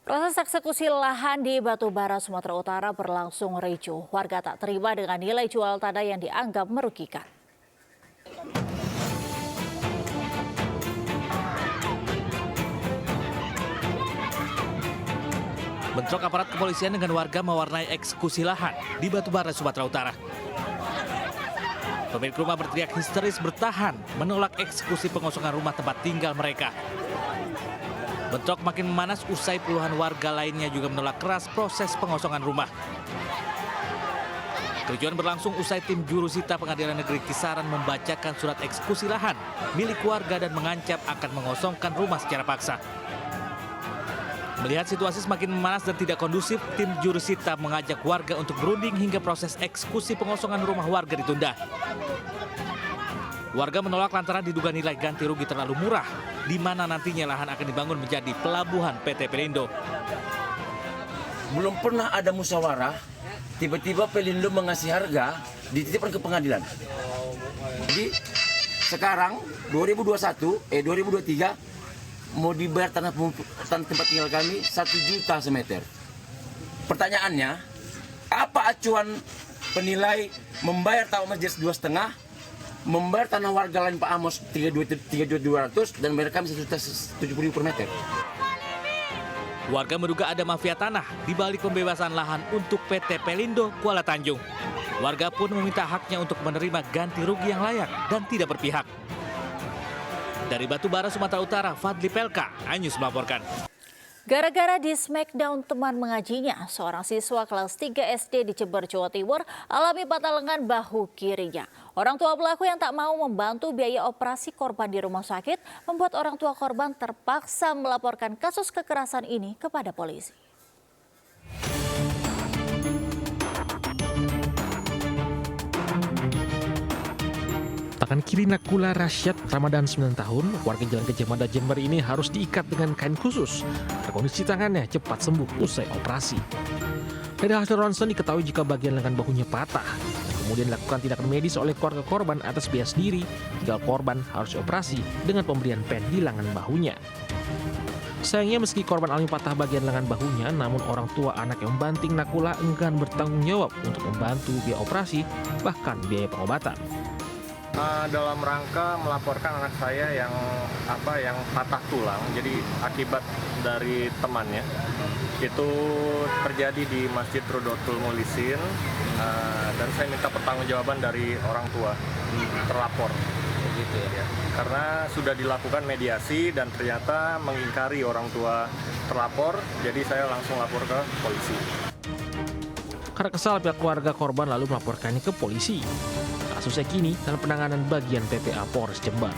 Proses eksekusi lahan di Batubara, Sumatera Utara berlangsung ricuh. Warga tak terima dengan nilai jual tanah yang dianggap merugikan. Bentrok aparat kepolisian dengan warga mewarnai eksekusi lahan di Batubara, Sumatera Utara. Pemilik rumah berteriak histeris bertahan menolak eksekusi pengosongan rumah tempat tinggal mereka. Bentrok makin memanas usai puluhan warga lainnya juga menolak keras proses pengosongan rumah. Kericuhan berlangsung usai tim jurusita Pengadilan Negeri Kisaran membacakan surat eksekusi lahan milik warga dan mengancam akan mengosongkan rumah secara paksa. Melihat situasi semakin memanas dan tidak kondusif, tim jurusita mengajak warga untuk berunding hingga proses eksekusi pengosongan rumah warga ditunda. Warga menolak lantaran diduga nilai ganti rugi terlalu murah, di mana nantinya lahan akan dibangun menjadi pelabuhan PT Pelindo. Belum pernah ada musyawarah, tiba-tiba Pelindo mengasih harga, dititipkan ke pengadilan. Jadi sekarang 2023 mau dibayar tanah tempat tinggal kami 1 juta semeter. Pertanyaannya, apa acuan penilai membayar tahu majelis 2,5, membayar tanah warga lain Pak Amos 3.200 dan bayar kami 1.070.000 per meter. Warga menduga ada mafia tanah di balik pembebasan lahan untuk PT Pelindo Kuala Tanjung. Warga pun meminta haknya untuk menerima ganti rugi yang layak dan tidak berpihak. Dari Batubara, Sumatera Utara, Fadli Pelka, Anyus melaporkan. Gara-gara di smackdown teman mengajinya, seorang siswa kelas 3 SD di Jember, Jawa Timur alami patah lengan bahu kirinya. Orang tua pelaku yang tak mau membantu biaya operasi korban di rumah sakit membuat orang tua korban terpaksa melaporkan kasus kekerasan ini kepada polisi. Tangan kiri Nakula Rasyad Ramadan 9 tahun, warga Jalan Gajah Mada Jember ini harus diikat dengan kain khusus. Kondisi tangannya cepat sembuh usai operasi. Dari hasil ronsen diketahui jika bagian lengan bahunya patah. Kemudian dilakukan tindakan medis oleh keluarga korban atas biaya sendiri, hingga korban harus dioperasi dengan pemberian pen di lengan bahunya. Sayangnya meski korban alami patah bagian lengan bahunya, namun orang tua anak yang membanting Nakula enggan bertanggung jawab untuk membantu biaya operasi, bahkan biaya pengobatan. Dalam rangka melaporkan anak saya yang patah tulang, jadi akibat dari temannya itu terjadi di Masjid Rodotul Mulisin, dan saya minta pertanggungjawaban dari orang tua terlapor. Begitu ya. Karena sudah dilakukan mediasi dan ternyata mengingkari orang tua terlapor, jadi saya langsung lapor ke polisi. Karena kesal, pihak keluarga korban lalu melaporkannya ke polisi. Kasusnya kini dalam penanganan bagian PPA Polres Jember.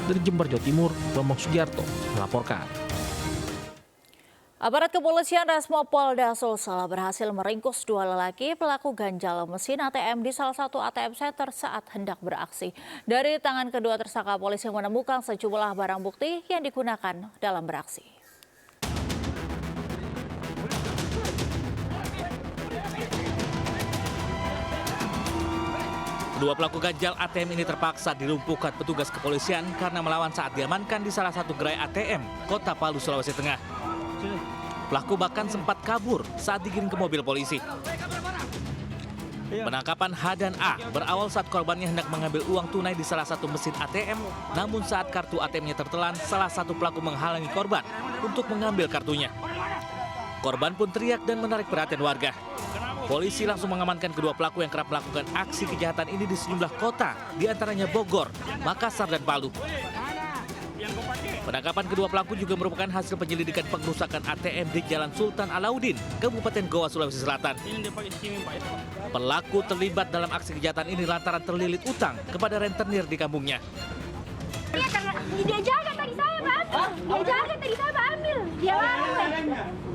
Dari Jember, Jawa Timur, Bambang Sugiarto melaporkan. Aparat kepolisian Resmo Polda Sulsel berhasil meringkus 2 lelaki pelaku ganjal mesin ATM di salah satu ATM center saat hendak beraksi. Dari tangan kedua tersangka, polisi menemukan sejumlah barang bukti yang digunakan dalam beraksi. Dua pelaku ganjal ATM ini terpaksa dilumpuhkan petugas kepolisian karena melawan saat diamankan di salah satu gerai ATM, Kota Palu, Sulawesi Tengah. Pelaku bahkan sempat kabur saat digiring ke mobil polisi. Penangkapan H dan A berawal saat korbannya hendak mengambil uang tunai di salah satu mesin ATM, namun saat kartu ATM-nya tertelan, salah satu pelaku menghalangi korban untuk mengambil kartunya. Korban pun teriak dan menarik perhatian warga. Polisi langsung mengamankan kedua pelaku yang kerap melakukan aksi kejahatan ini di sejumlah kota, diantaranya Bogor, Makassar, dan Palu. Penangkapan kedua pelaku juga merupakan hasil penyelidikan pengerusakan ATM di Jalan Sultan Alauddin, Kabupaten Goa, Sulawesi Selatan. Pelaku terlibat dalam aksi kejahatan ini lantaran terlilit utang kepada rentenir di kampungnya. Iya, karena dia jaga tadi saya, Pak. Dia jaga tadi saya, Pak, ambil. Dia larang.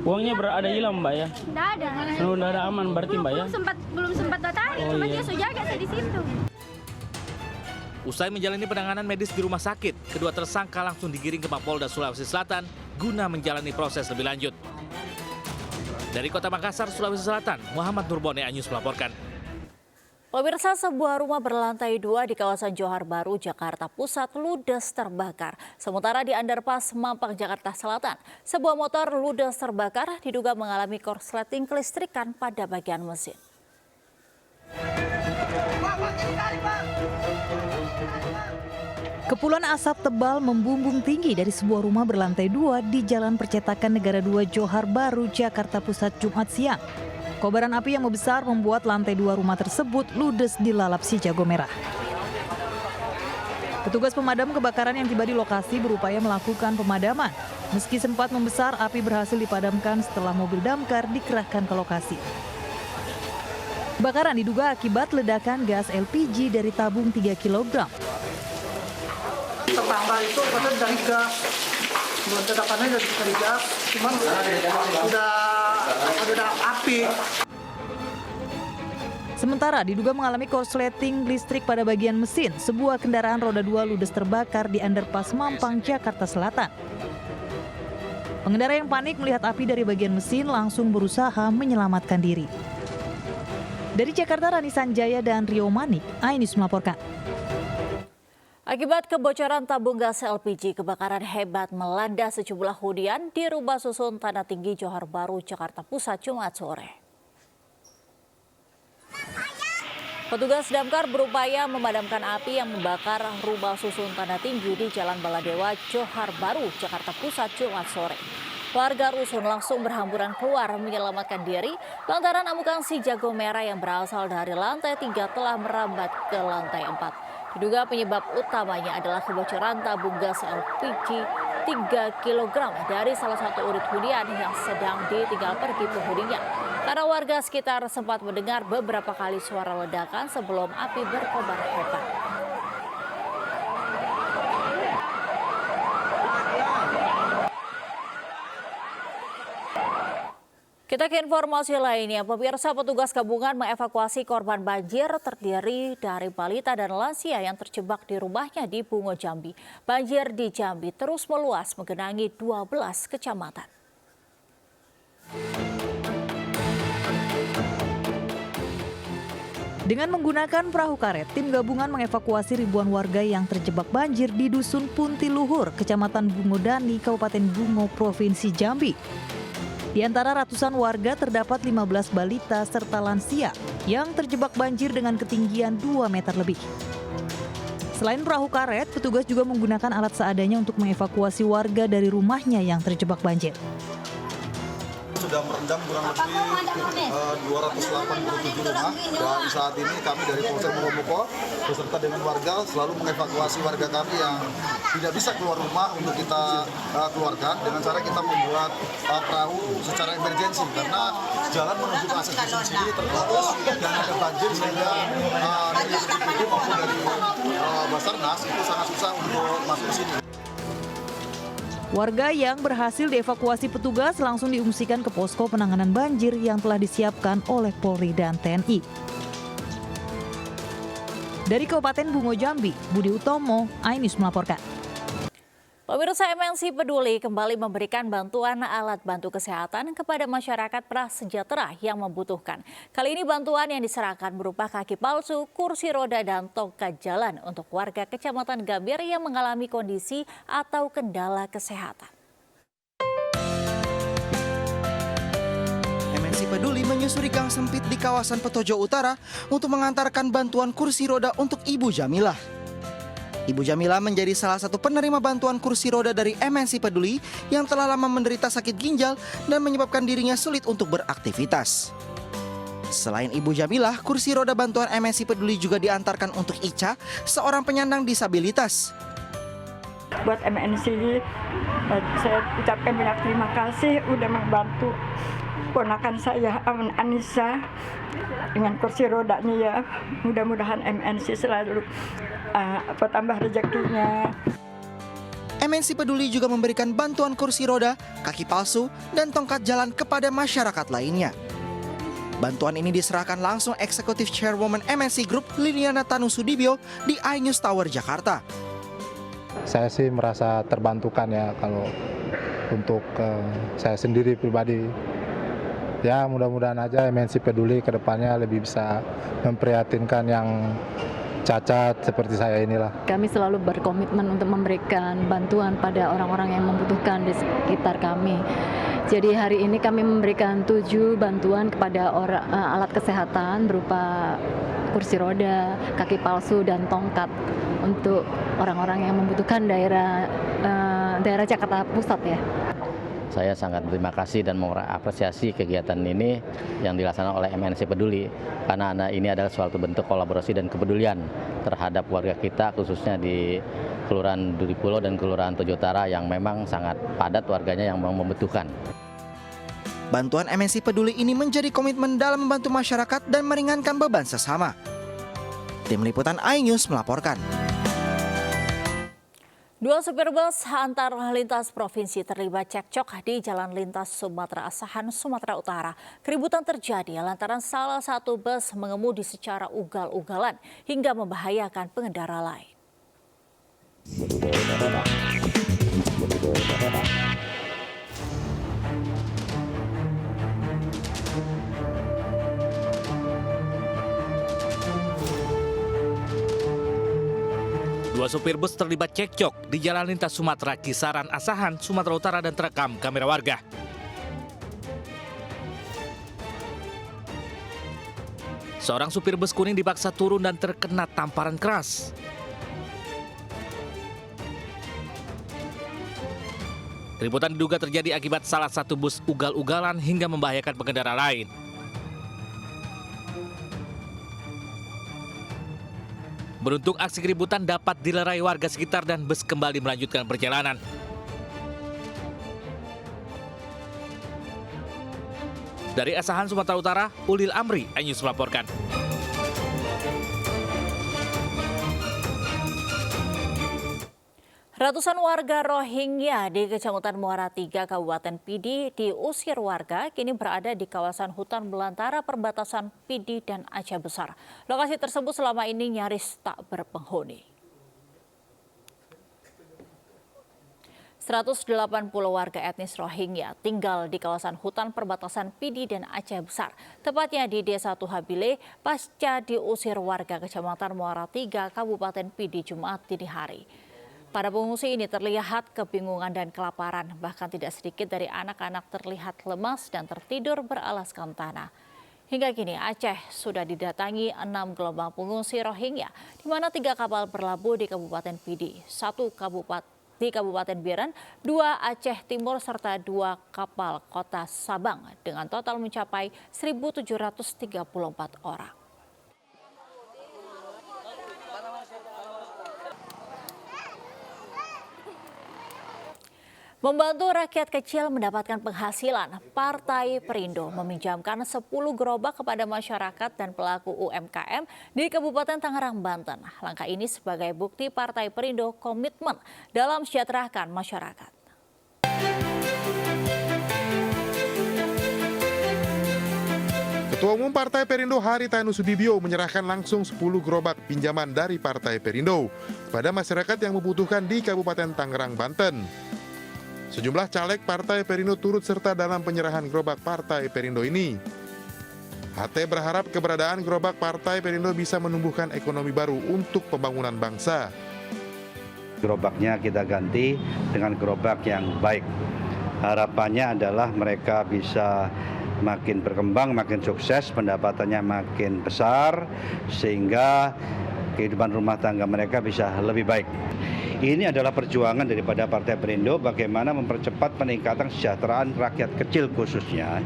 Uangnya ada hilang, Mbak ya? Tidak ada. Sudah ada aman berarti, Mbak ya? Belum sempat tarik, cuma dia sudah jaga saya di situ. Usai menjalani penanganan medis di rumah sakit, kedua tersangka langsung digiring ke Mapolda Sulawesi Selatan guna menjalani proses lebih lanjut. Dari Kota Makassar, Sulawesi Selatan, Muhammad Nurbone, Anyus melaporkan. Pemirsa, sebuah rumah berlantai 2 di kawasan Johar Baru, Jakarta Pusat ludes terbakar. Sementara di Underpass Mampang, Jakarta Selatan, sebuah motor ludes terbakar diduga mengalami korsleting kelistrikan pada bagian mesin. Kepulan asap tebal membumbung tinggi dari sebuah rumah berlantai 2 di Jalan Percetakan Negara 2 Johar Baru, Jakarta Pusat, Jumat siang. Kobaran api yang membesar membuat lantai 2 rumah tersebut ludes dilalap si jago merah. Petugas pemadam kebakaran yang tiba di lokasi berupaya melakukan pemadaman. Meski sempat membesar, api berhasil dipadamkan setelah mobil damkar dikerahkan ke lokasi. Kebakaran diduga akibat ledakan gas LPG dari tabung 3 kg. Tetangga itu katanya dari gas, ledakannya dari gas, cuman udah ada api. Sementara diduga mengalami korsleting listrik pada bagian mesin, sebuah kendaraan roda 2 ludes terbakar di Underpass Mampang, Jakarta Selatan. Pengendara yang panik melihat api dari bagian mesin langsung berusaha menyelamatkan diri. Dari Jakarta, Rani Sanjaya dan Rio Manik, iNews melaporkan. Akibat kebocoran tabung gas LPG, kebakaran hebat melanda sejumlah hunian di rumah susun Tanah Tinggi, Johar Baru, Jakarta Pusat, Jumat sore. Petugas damkar berupaya memadamkan api yang membakar rumah susun Tanah Tinggi di Jalan Baladewa, Johar Baru, Jakarta Pusat, Jumat sore. Warga rusun langsung berhamburan keluar menyelamatkan diri lantaran amukan si jago merah yang berasal dari lantai 3 telah merambat ke lantai 4. Diduga penyebab utamanya adalah kebocoran tabung gas LPG 3 kg dari salah satu unit hunian yang sedang ditinggal pergi penghuninya. Karena warga sekitar sempat mendengar beberapa kali suara ledakan sebelum api berkobar hebat. Kita ke informasi lainnya, pemirsa, petugas gabungan mengevakuasi korban banjir terdiri dari balita dan lansia yang terjebak di rumahnya di Bungo, Jambi. Banjir di Jambi terus meluas menggenangi 12 kecamatan. Dengan menggunakan perahu karet, tim gabungan mengevakuasi ribuan warga yang terjebak banjir di Dusun Puntiluhur, Kecamatan Bungodani, Kabupaten Bungo, Provinsi Jambi. Di antara ratusan warga terdapat 15 balita serta lansia yang terjebak banjir dengan ketinggian 2 meter lebih. Selain perahu karet, petugas juga menggunakan alat seadanya untuk mengevakuasi warga dari rumahnya yang terjebak banjir. Sudah merendam kurang lebih 287 rumah dan saat ini kami dari Polsek Mukomuko beserta dengan warga selalu mengevakuasi warga kami yang tidak bisa keluar rumah untuk kita keluarkan dengan cara kita membuat perahu secara emergensi karena jalan menuju ke akses dusun sini terputus dan ada banjir sehingga dari BPBD maupun dari Basarnas itu sangat susah untuk masuk ke sini. Warga yang berhasil dievakuasi petugas langsung diungsikan ke posko penanganan banjir yang telah disiapkan oleh Polri dan TNI. Dari Kabupaten Bungo, Jambi, Budi Utomo, iNews melaporkan. Pemirsa, MNC Peduli kembali memberikan bantuan alat bantu kesehatan kepada masyarakat prasejahtera yang membutuhkan. Kali ini bantuan yang diserahkan berupa kaki palsu, kursi roda, dan tongkat jalan untuk warga Kecamatan Gambir yang mengalami kondisi atau kendala kesehatan. MNC Peduli menyusuri gang sempit di kawasan Petojo Utara untuk mengantarkan bantuan kursi roda untuk Ibu Jamilah. Ibu Jamilah menjadi salah satu penerima bantuan kursi roda dari MNC Peduli yang telah lama menderita sakit ginjal dan menyebabkan dirinya sulit untuk beraktivitas. Selain Ibu Jamilah, kursi roda bantuan MNC Peduli juga diantarkan untuk Ica, seorang penyandang disabilitas. Buat MNC, saya ucapkan banyak terima kasih udah membantu ponakan saya, Aman Anissa, dengan kursi rodanya ya. Mudah-mudahan MNC selalu tambah rezekinya. MNC Peduli juga memberikan bantuan kursi roda, kaki palsu, dan tongkat jalan kepada masyarakat lainnya. Bantuan ini diserahkan langsung Eksekutif Chairwoman MNC Group Liliana Tanusudibyo di iNews Tower, Jakarta. Saya sih merasa terbantukan ya kalau untuk saya sendiri pribadi. ya mudah-mudahan aja MNC Peduli ke depannya lebih bisa memprihatinkan yang cacat seperti saya inilah. Kami selalu berkomitmen untuk memberikan bantuan pada orang-orang yang membutuhkan di sekitar kami. Jadi hari ini kami memberikan 7 bantuan kepada alat kesehatan berupa kursi roda, kaki palsu, dan tongkat untuk orang-orang yang membutuhkan daerah Jakarta Pusat ya. Saya sangat berterima kasih dan mengapresiasi kegiatan ini yang dilaksanakan oleh MNC Peduli, karena ini adalah suatu bentuk kolaborasi dan kepedulian terhadap warga kita, khususnya di Kelurahan Duri Pulo dan Kelurahan Tojo Utara yang memang sangat padat warganya yang membutuhkan. Bantuan MNC Peduli ini menjadi komitmen dalam membantu masyarakat dan meringankan beban sesama. Tim Liputan iNews melaporkan. 2 supir bus antar lintas provinsi terlibat cekcok di Jalan Lintas Sumatera Asahan, Sumatera Utara. Keributan terjadi lantaran salah satu bus mengemudi secara ugal-ugalan hingga membahayakan pengendara lain. Dua supir bus terlibat cekcok di Jalan Lintas Sumatera Kisaran Asahan, Sumatera Utara dan terekam kamera warga. Seorang supir bus kuning dipaksa turun dan terkena tamparan keras. Keributan diduga terjadi akibat salah satu bus ugal-ugalan hingga membahayakan pengendara lain. Beruntung aksi keributan dapat dilerai warga sekitar dan bus kembali melanjutkan perjalanan. Dari Asahan, Sumatera Utara, Ulil Amri, iNews melaporkan. Ratusan warga Rohingya di Kecamatan Muara 3, Kabupaten Pidi diusir warga kini berada di kawasan hutan belantara perbatasan Pidi dan Aceh Besar. Lokasi tersebut selama ini nyaris tak berpenghuni. 180 warga etnis Rohingya tinggal di kawasan hutan perbatasan Pidi dan Aceh Besar, tepatnya di Desa Tuhabile, pasca diusir warga Kecamatan Muara 3, Kabupaten Pidi Jumat dini hari. Para pengungsi ini terlihat kebingungan dan kelaparan, bahkan tidak sedikit dari anak-anak terlihat lemas dan tertidur beralaskan tanah. Hingga kini Aceh sudah didatangi 6 gelombang pengungsi Rohingya, di mana 3 kapal berlabuh di Kabupaten Pidi, 1 di Kabupaten Biren, 2 Aceh Timur, serta 2 kapal kota Sabang, dengan total mencapai 1.734 orang. Membantu rakyat kecil mendapatkan penghasilan, Partai Perindo meminjamkan 10 gerobak kepada masyarakat dan pelaku UMKM di Kabupaten Tangerang, Banten. Langkah ini sebagai bukti Partai Perindo komitmen dalam mensejahterakan masyarakat. Ketua Umum Partai Perindo Haritanu Sudibyo menyerahkan langsung 10 gerobak pinjaman dari Partai Perindo kepada masyarakat yang membutuhkan di Kabupaten Tangerang, Banten. Sejumlah caleg Partai Perindo turut serta dalam penyerahan gerobak Partai Perindo ini. HT berharap keberadaan gerobak Partai Perindo bisa menumbuhkan ekonomi baru untuk pembangunan bangsa. Gerobaknya kita ganti dengan gerobak yang baik. Harapannya adalah mereka bisa makin berkembang, makin sukses, pendapatannya makin besar, sehingga kehidupan rumah tangga mereka bisa lebih baik. Ini adalah perjuangan daripada Partai Perindo bagaimana mempercepat peningkatan kesejahteraan rakyat kecil khususnya.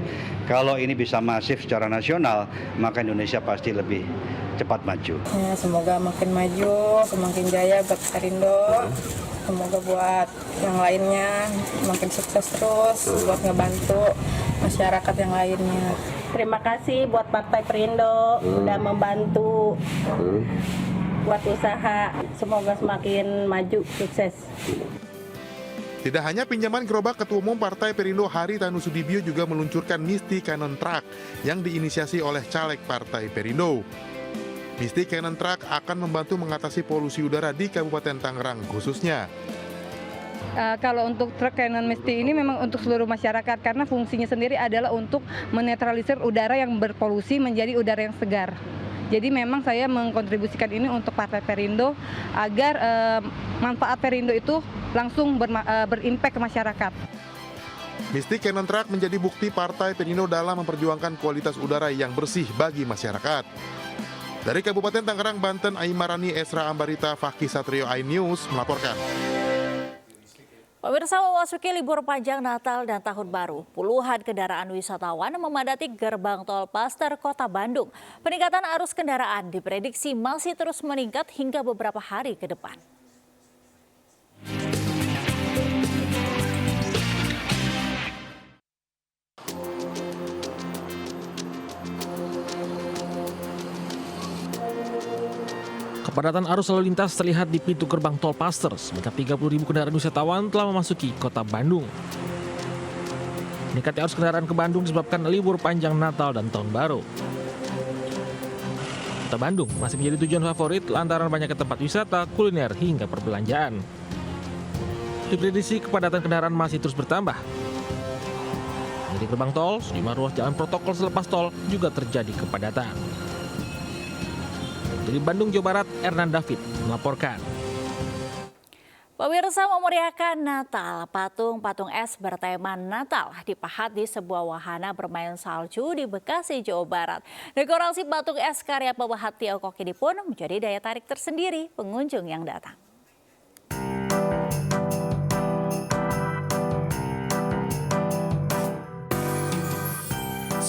Kalau ini bisa masif secara nasional, maka Indonesia pasti lebih cepat maju. Ya, semoga makin maju, semakin jaya buat Perindo. Semoga buat yang lainnya makin sukses terus, buat ngebantu masyarakat yang lainnya. Terima kasih buat Partai Perindo udah membantu buat usaha, semoga semakin maju, sukses. Tidak hanya pinjaman gerobak, Ketua Umum Partai Perindo Haritanu Sudibyo juga meluncurkan Misty Cannon Truck yang diinisiasi oleh caleg Partai Perindo. Misty Cannon Truck akan membantu mengatasi polusi udara di Kabupaten Tangerang khususnya. Kalau untuk truk Canon Misty ini memang untuk seluruh masyarakat karena fungsinya sendiri adalah untuk menetralisir udara yang berpolusi menjadi udara yang segar. Jadi memang saya mengkontribusikan ini untuk Partai Perindo agar manfaat Perindo itu langsung berimpact ke masyarakat. Misty Cannon Truck menjadi bukti Partai Perindo dalam memperjuangkan kualitas udara yang bersih bagi masyarakat. Dari Kabupaten Tangerang, Banten, Aimarani Esra Ambarita, Fakih Satrio, iNews melaporkan. Pemirsa, memasuki libur panjang Natal dan Tahun Baru, puluhan kendaraan wisatawan memadati gerbang tol Paster, Kota Bandung. Peningkatan arus kendaraan diprediksi masih terus meningkat hingga beberapa hari ke depan. Kepadatan arus lalu lintas terlihat di pintu gerbang tol Paster. Sebanyak 30.000 kendaraan wisatawan telah memasuki Kota Bandung. Meningkatnya arus kendaraan ke Bandung disebabkan libur panjang Natal dan Tahun Baru. Kota Bandung masih menjadi tujuan favorit lantaran banyaknya tempat wisata, kuliner, hingga perbelanjaan. Diprediksi kepadatan kendaraan masih terus bertambah. Di gerbang tol, sejumlah ruas jalan protokol selepas tol juga terjadi kepadatan. Dari Bandung, Jawa Barat, Ernan David melaporkan. Pemirsa, memeriahkan Natal, patung es bertema Natal dipahat di sebuah wahana bermain salju di Bekasi, Jawa Barat. Dekorasi patung es karya pewahat Tiongkok ini pun menjadi daya tarik tersendiri pengunjung yang datang.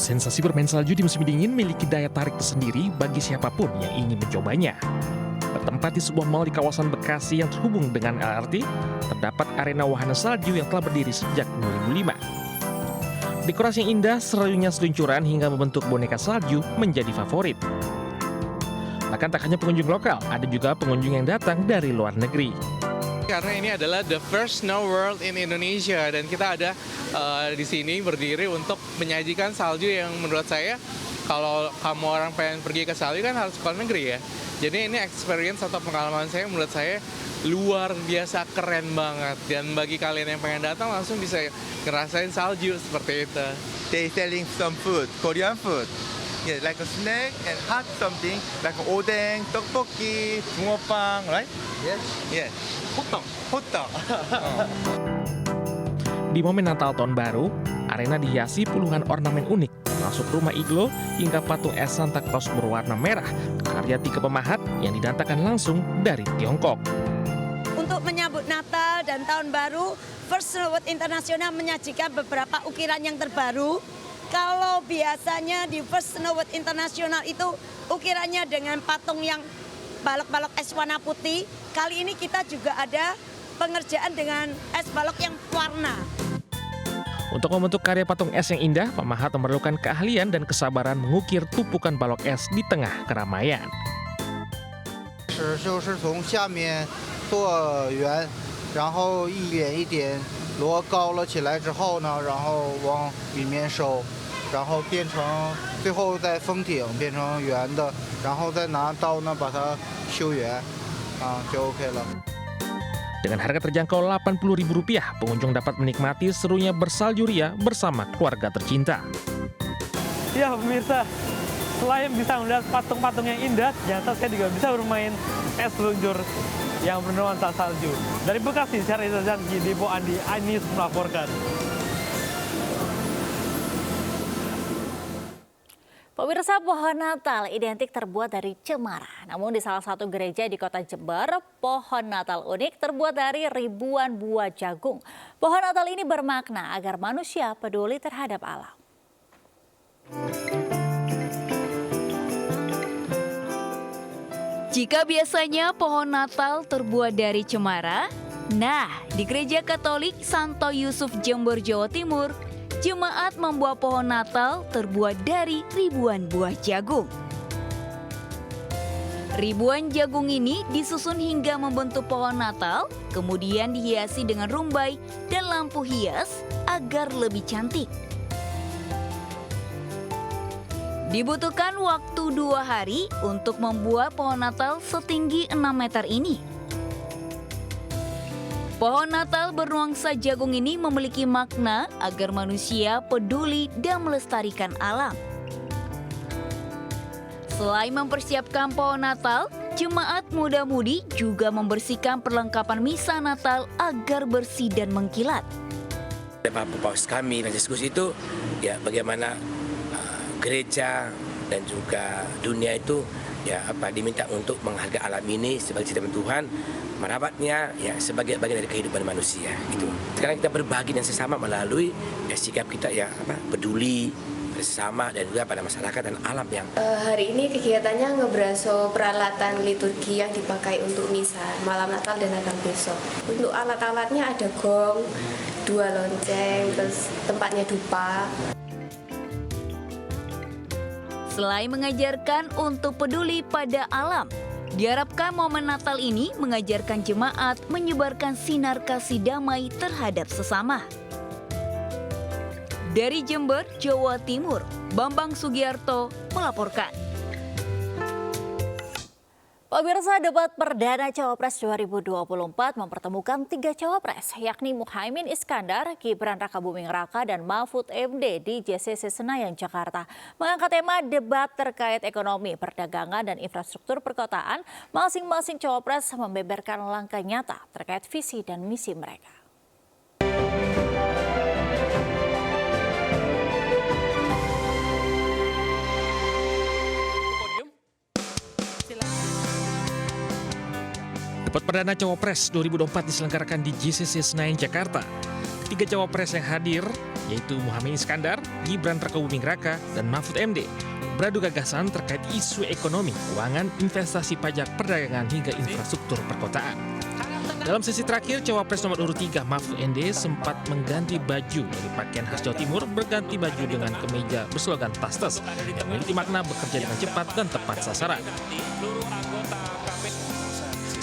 Sensasi bermain salju di musim dingin memiliki daya tarik tersendiri bagi siapapun yang ingin mencobanya. Bertempat di sebuah mal di kawasan Bekasi yang terhubung dengan LRT, terdapat arena wahana salju yang telah berdiri sejak 2005. Dekorasi yang indah, seruyungnya seluncuran hingga membentuk boneka salju menjadi favorit. Bahkan tak hanya pengunjung lokal, ada juga pengunjung yang datang dari luar negeri. Karena ini adalah the first snow world in Indonesia dan kita ada di sini berdiri untuk menyajikan salju yang menurut saya kalau kamu orang pengen pergi ke salju kan harus ke luar negeri ya. Jadi ini experience atau pengalaman saya menurut saya luar biasa keren banget dan bagi kalian yang pengen datang langsung bisa ngerasain salju seperti itu. They selling some food, Korean food. Yeah, like a snack and hot something like odeng, tteokbokki, bungeoppang, right? Yes. Yes. Hotdog. Hotdog. Di momen Natal Tahun Baru, arena dihiasi puluhan ornamen unik, termasuk rumah iglo hingga patung es Santa Claus berwarna merah, karya 3 pemahat yang didatangkan langsung dari Tiongkok. Untuk menyambut Natal dan Tahun Baru, First Snow World International menyajikan beberapa ukiran yang terbaru. Kalau biasanya di First Snow World International itu ukirannya dengan patung yang balok-balok es warna putih, kali ini kita juga ada pengerjaan dengan es balok yang warna. Untuk membentuk karya patung es yang indah, pemahat memerlukan keahlian dan kesabaran mengukir tumpukan balok es di tengah keramaian. 就是从下面做圆，然后一点一点摞高了起来之后呢，然后往里面收。 然后变成最后再封顶变成圆的，然后再拿刀呢把它修圆，就 OK 了。 Dengan harga terjangkau Rp80.000, pengunjung dapat menikmati serunya bersalju ria bersama keluarga tercinta. Ya pemirsa, selain bisa melihat patung-patung yang indah, ternyata saya juga bisa bermain es luncur yang bernuansa salju. Dari Bekasi, saya Reza Zanki, Dipo Andi, iNews melaporkan. Pemirsa, pohon Natal identik terbuat dari cemara. Namun di salah satu gereja di kota Jember, pohon Natal unik terbuat dari ribuan buah jagung. Pohon Natal ini bermakna agar manusia peduli terhadap alam. Jika biasanya pohon Natal terbuat dari cemara, nah di Gereja Katolik Santo Yusuf Jember, Jawa Timur, jemaat membuat pohon Natal terbuat dari ribuan buah jagung. Ribuan jagung ini disusun hingga membentuk pohon Natal, kemudian dihiasi dengan rumbai dan lampu hias agar lebih cantik. Dibutuhkan waktu 2 hari untuk membuat pohon Natal setinggi 6 meter ini. Pohon Natal bernuansa jagung ini memiliki makna agar manusia peduli dan melestarikan alam. Selain mempersiapkan pohon Natal, jemaat muda-mudi juga membersihkan perlengkapan misa Natal agar bersih dan mengkilat. Paus kami Fransiskus itu ya bagaimana gereja dan juga dunia itu diminta untuk menghargai alam ini sebagai ciptaan Tuhan, merawatnya sebagai bagian dari kehidupan manusia gitu. Sekarang kita berbagi dengan sesama melalui sikap kita peduli bersama dan juga pada masyarakat dan alam yang. Hari ini kegiatannya ngebraso peralatan liturgi yang dipakai untuk misa malam Natal dan Natal besok. Untuk alat-alatnya ada gong, 2 lonceng, terus tempatnya dupa. Selain mengajarkan untuk peduli pada alam, diharapkan momen Natal ini mengajarkan jemaat menyebarkan sinar kasih damai terhadap sesama. Dari Jember, Jawa Timur, Bambang Sugiarto melaporkan. Pemirsa, debat perdana Cawapres 2024 mempertemukan 3 Cawapres, yakni Muhaimin Iskandar, Gibran Rakabuming Raka, dan Mahfud MD di JCC Senayan, Jakarta. Mengangkat tema debat terkait ekonomi, perdagangan, dan infrastruktur perkotaan, masing-masing Cawapres membeberkan langkah nyata terkait visi dan misi mereka. Debat perdana Cawapres 2024 diselenggarakan di JCC Senayan, Jakarta. 3 Cawapres yang hadir, yaitu Muhaimin Iskandar, Gibran Rakabuming Raka, dan Mahfud MD, beradu gagasan terkait isu ekonomi, keuangan, investasi, pajak, perdagangan, hingga infrastruktur perkotaan. Dalam sesi terakhir, Cawapres nomor urut 3 Mahfud MD sempat mengganti baju dari pakaian khas Jawa Timur berganti baju dengan kemeja berslogan Tas-Tas yang memiliki makna bekerja dengan cepat dan tepat sasaran.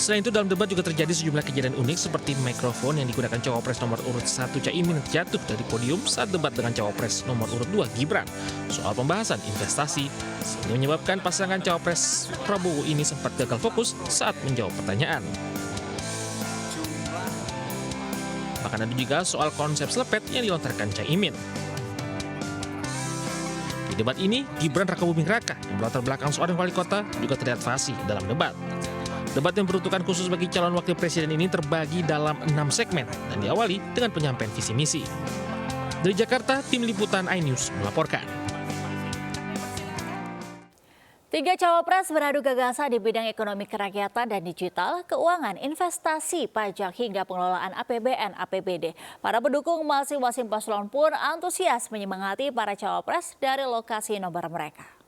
Selain itu, dalam debat juga terjadi sejumlah kejadian unik seperti mikrofon yang digunakan Cawapres nomor urut 1 Caimin jatuh dari podium saat debat dengan Cawapres nomor urut 2 Gibran soal pembahasan investasi, sehingga menyebabkan pasangan Cawapres Prabowo ini sempat gagal fokus saat menjawab pertanyaan. Bahkan ada juga soal konsep selepet yang dilontarkan Caimin. Di debat ini, Gibran Rakabuming Raka yang berlatar belakang seorang wali kota juga terlihat fasih dalam debat. Debat yang peruntukan khusus bagi calon wakil presiden ini terbagi dalam 6 segmen dan diawali dengan penyampaian visi misi. Dari Jakarta, tim liputan iNews melaporkan. 3 Cawapres beradu gagasan di bidang ekonomi kerakyatan dan digital, keuangan, investasi, pajak, hingga pengelolaan APBN, APBD. Para pendukung masing-masing paslon pun antusias menyemangati para Cawapres dari lokasi nomor mereka.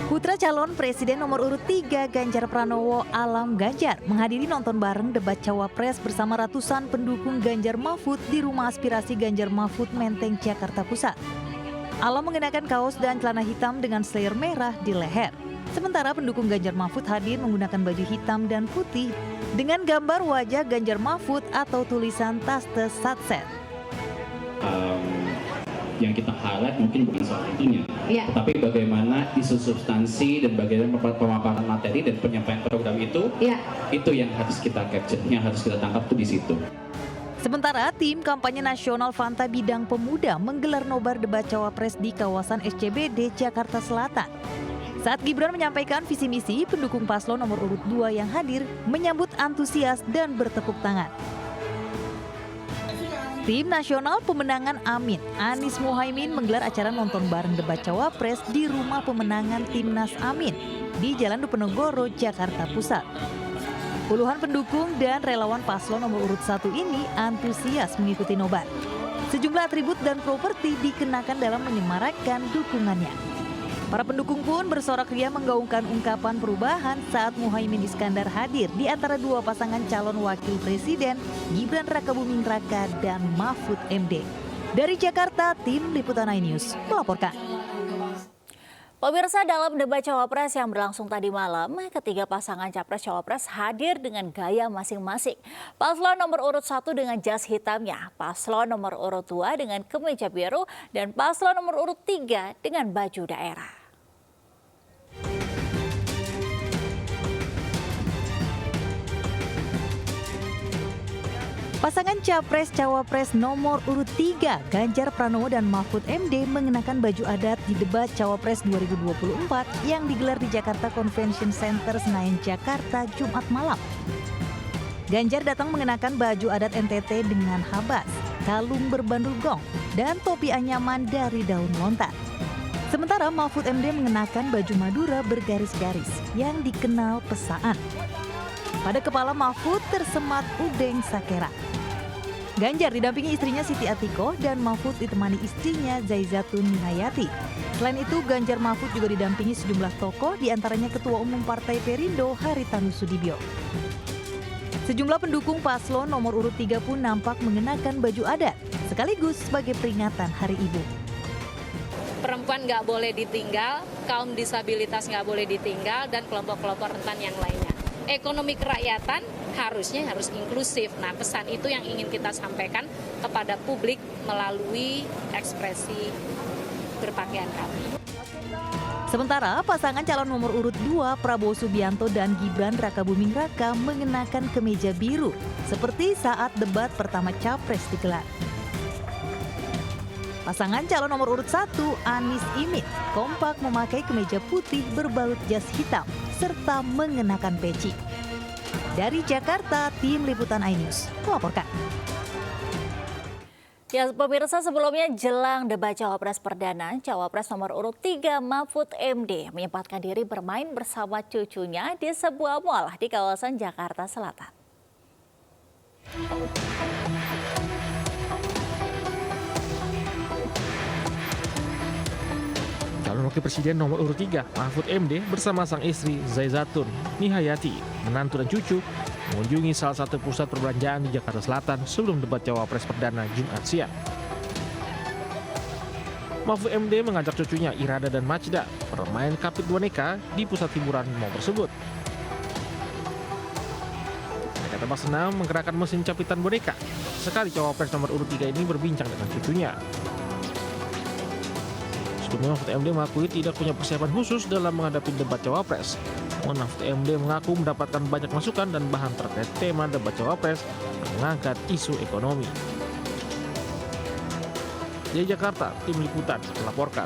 Putra calon Presiden nomor urut 3 Ganjar Pranowo Alam Ganjar menghadiri nonton bareng debat Cawapres bersama ratusan pendukung Ganjar Mahfud di Rumah Aspirasi Ganjar Mahfud Menteng, Jakarta Pusat. Alam mengenakan kaos dan celana hitam dengan slayer merah di leher. Sementara pendukung Ganjar Mahfud hadir menggunakan baju hitam dan putih dengan gambar wajah Ganjar Mahfud atau tulisan Taste Satset. Yang kita highlight mungkin bukan soal itunya, tetapi bagaimana isu substansi dan bagaimana pemaparan materi dan penyampaian program itu yang harus kita capture, yang harus kita tangkap tuh di situ. Sementara tim kampanye nasional Fanta Bidang Pemuda menggelar nobar debat Cawapres di kawasan SCBD Jakarta Selatan. Saat Gibran menyampaikan visi misi, pendukung paslon nomor urut 2 yang hadir menyambut antusias dan bertepuk tangan. Tim Nasional Pemenangan Amin, Anies Muhaimin menggelar acara nonton bareng debat Cawapres di Rumah Pemenangan Timnas Amin di Jalan Diponegoro, Jakarta Pusat. Puluhan pendukung dan relawan paslon nomor urut 1 ini antusias mengikuti nobar. Sejumlah atribut dan properti dikenakan dalam menyemarakkan dukungannya. Para pendukung pun bersorak ria menggaungkan ungkapan perubahan saat Muhaimin Iskandar hadir di antara 2 pasangan calon wakil presiden Gibran Rakabuming Raka dan Mahfud MD. Dari Jakarta, tim liputan iNews melaporkan. Pemirsa, dalam debat Cawapres yang berlangsung tadi malam, ketiga pasangan Capres-Cawapres hadir dengan gaya masing-masing. Paslon nomor urut 1 dengan jas hitamnya, paslon nomor urut 2 dengan kemeja biru, dan paslon nomor urut 3 dengan baju daerah. Pasangan Capres-Cawapres nomor urut 3, Ganjar Pranowo dan Mahfud MD mengenakan baju adat di debat Cawapres 2024 yang digelar di Jakarta Convention Center Senayan, Jakarta, Jumat malam. Ganjar datang mengenakan baju adat NTT dengan habas, kalung berbandul gong, dan topi anyaman dari daun lontar. Sementara Mahfud MD mengenakan baju Madura bergaris-garis yang dikenal pesaan. Pada kepala Mahfud tersemat udeng sakera. Ganjar didampingi istrinya Siti Atiko dan Mahfud ditemani istrinya Zaizatun Nihayati. Selain itu, Ganjar Mahfud juga didampingi sejumlah tokoh, diantaranya Ketua Umum Partai Perindo Haritanu Sudibyo. Sejumlah pendukung paslon nomor urut 3 pun nampak mengenakan baju adat, sekaligus sebagai peringatan Hari Ibu. Perempuan nggak boleh ditinggal, kaum disabilitas nggak boleh ditinggal, dan kelompok-kelompok rentan yang lainnya. Ekonomi kerakyatan harus inklusif. Nah, pesan itu yang ingin kita sampaikan kepada publik melalui ekspresi berpakaian kami. Sementara pasangan calon nomor urut 2 Prabowo Subianto dan Gibran Rakabuming Raka mengenakan kemeja biru seperti saat debat pertama Capres digelar. Pasangan calon nomor urut 1 Anies Imin kompak memakai kemeja putih berbalut jas hitam serta mengenakan peci. Dari Jakarta, tim liputan iNews melaporkan. Ya, pemirsa, sebelumnya jelang debat Cawapres perdana, Cawapres nomor urut 3 Mahfud MD menyempatkan diri bermain bersama cucunya di sebuah mal di kawasan Jakarta Selatan. Calon Wakil Presiden nomor urut 3 Mahfud MD bersama sang istri Zaizatun Nihayati, menantu dan cucu mengunjungi salah satu pusat perbelanjaan di Jakarta Selatan sebelum debat Cawapres perdana Jumat siang. Mahfud MD mengajak cucunya Irada dan Majda bermain kapit boneka di pusat hiburan mal tersebut. Mereka tampak senang menggerakkan mesin capitan boneka. Sekali Cawapres nomor urut 3 ini berbincang dengan cucunya. Sebelumnya Mahfud MD mengakui tidak punya persiapan khusus dalam menghadapi debat Cawapres. Mahfud MD mengaku mendapatkan banyak masukan dan bahan terkait tema debat Cawapres yang mengangkat isu ekonomi. Di Jakarta, tim liputan melaporkan.